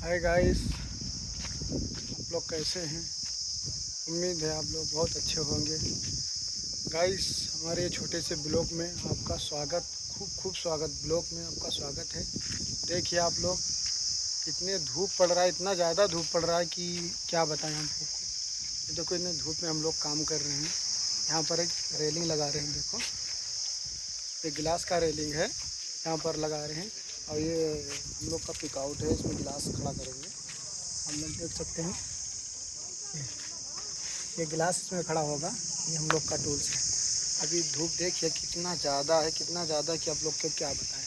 Hi guys, आप लोग कैसे हैं? उम्मीद है आप लोग बहुत अच्छे होंगे। गाइस, हमारे ये छोटे से ब्लॉग में आपका स्वागत, खूब स्वागत। ब्लॉग में आपका स्वागत है। देखिए आप लोग, इतने धूप पड़ रहा है, इतना ज़्यादा धूप पड़ रहा है कि क्या बताएं हम लोग को। ये देखो, इतने धूप में हम लोग काम कर रहे हैं। यहाँ पर एक रेलिंग लगा रहे हैं। देखो, ये गिलास का रेलिंग है, यहाँ पर लगा रहे हैं। और ये हम लोग का पिकआउट है, इसमें गिलास खड़ा करेंगे। हम लोग देख सकते हैं, ये गिलास इसमें खड़ा होगा। ये हम लोग का टूल्स है। अभी धूप देखिए कितना ज़्यादा है, कितना ज़्यादा कि आप लोग को क्या बताएं।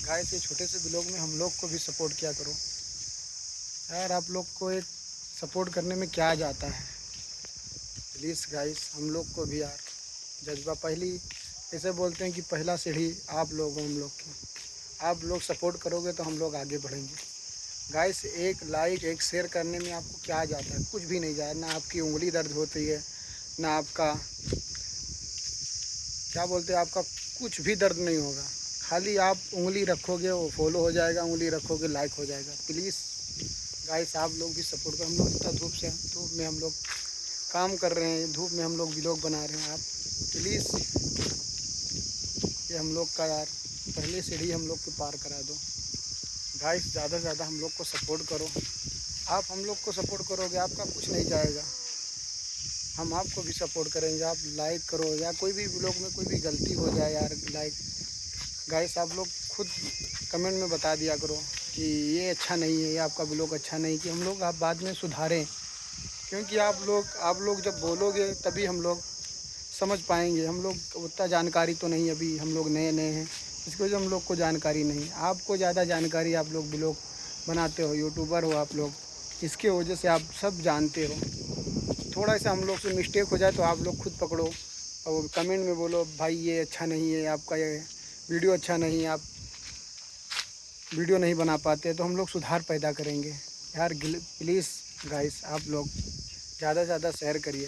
गाइस, ये छोटे से ब्लॉग में हम लोग को भी सपोर्ट किया करो यार। आप लोग को एक सपोर्ट करने में क्या जाता है, प्लीज़ गाइस। हम लोग को भी यार जज्बा, पहली ऐसे बोलते हैं कि पहला सीढ़ी आप लोग हो, हम लोग की। आप लोग सपोर्ट करोगे तो हम लोग आगे बढ़ेंगे। गाइस, एक लाइक, एक शेयर करने में आपको क्या जाता है? कुछ भी नहीं जाए। ना आपकी उंगली दर्द होती है, ना आपका क्या बोलते हैं, आपका कुछ भी दर्द नहीं होगा। खाली आप उंगली रखोगे, वो फॉलो हो जाएगा। उंगली रखोगे, लाइक हो जाएगा। प्लीज़ गाइस, आप लोग भी सपोर्ट करो। हम लोग इतना धूप में हम लोग काम कर रहे हैं, धूप में हम लोग व्लॉग बना रहे हैं। आप प्लीज़ ये हम लोग का यार पहले सीढ़ी हम लोग को पार करा दो। गाइस, ज़्यादा से ज़्यादा हम लोग को सपोर्ट करो। आप हम लोग को सपोर्ट करोगे, आपका कुछ नहीं जाएगा। हम आपको भी सपोर्ट करेंगे। आप लाइक करो, या कोई भी ब्लॉग में कोई भी गलती हो जाए यार, लाइक गाइस आप लोग खुद कमेंट में बता दिया करो कि ये अच्छा नहीं है, ये आपका ब्लॉग अच्छा नहीं, कि हम लोग आप बाद में सुधारें। क्योंकि आप लोग जब बोलोगे तभी हम लोग समझ पाएंगे। हम लोग उतना जानकारी तो नहीं, अभी हम लोग नए नए हैं, इसकी वजह हम लोग को जानकारी नहीं। आपको ज़्यादा जानकारी, आप लोग ब्लॉग बनाते हो, यूट्यूबर हो आप लोग, इसके वजह से आप सब जानते हो। थोड़ा सा हम लोग से मिस्टेक हो जाए तो आप लोग खुद पकड़ो और कमेंट में बोलो भाई ये अच्छा नहीं है, आपका ये वीडियो अच्छा नहीं है, आप वीडियो नहीं बना पाते। तो हम लोग सुधार पैदा करेंगे यार। प्लीज़ गाइस, आप लोग ज़्यादा से ज़्यादा शेयर करिए।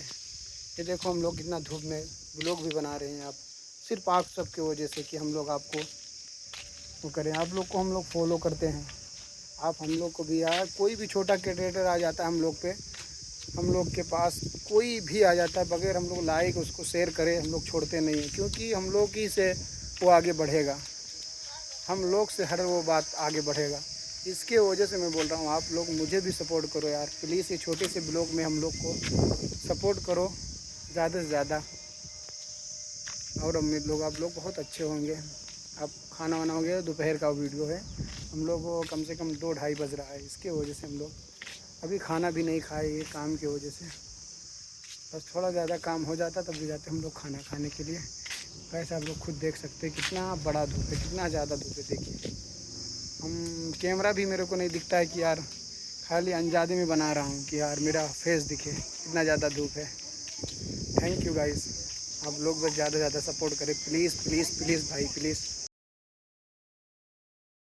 ये देखो, हम लोग कितना धूप में व्लॉग भी बना रहे हैं। आप सिर्फ आप सबकी वजह से कि हम लोग आपको वो करें। आप लोग को हम लोग फॉलो करते हैं। आप हम लोग को भी यार, कोई भी छोटा क्रिएटर आ जाता है हम लोग पे, हम लोग के पास कोई भी आ जाता है, बगैर हम लोग लाइक उसको शेयर करें हम लोग छोड़ते नहीं हैं। क्योंकि हम लोग ही से वो आगे बढ़ेगा, हम लोग से हर वो बात आगे बढ़ेगा। इसके वजह से मैं बोल रहा हूँ, आप लोग मुझे भी सपोर्ट करो यार प्लीज़। ये छोटे से ब्लॉग में हम लोग को सपोर्ट करो ज़्यादा से ज़्यादा। और उम्मीद लोग आप लोग बहुत अच्छे होंगे। आप खाना वाना हो गया, दोपहर का वीडियो है। हम लोग को कम से कम 2-2:30 बज रहा है। इसके वजह से हम लोग अभी खाना भी नहीं खाए, ये काम की वजह से। बस थोड़ा ज़्यादा काम हो जाता तब भी जाते हम लोग खाना खाने के लिए। वैसे आप लोग खुद देख सकते हैं कितना बड़ा धूप है, कितना ज़्यादा धूप है। देखिए, हम कैमरा भी मेरे को नहीं दिखता है कि यार, खाली अंदाजे में बना रहा हूँ कि यार मेरा फेस दिखे, इतना ज़्यादा धूप है। थैंक यू गाइस, आप लोग बस ज़्यादा से ज़्यादा सपोर्ट करें प्लीज़ प्लीज़ प्लीज़ भाई, प्लीज़।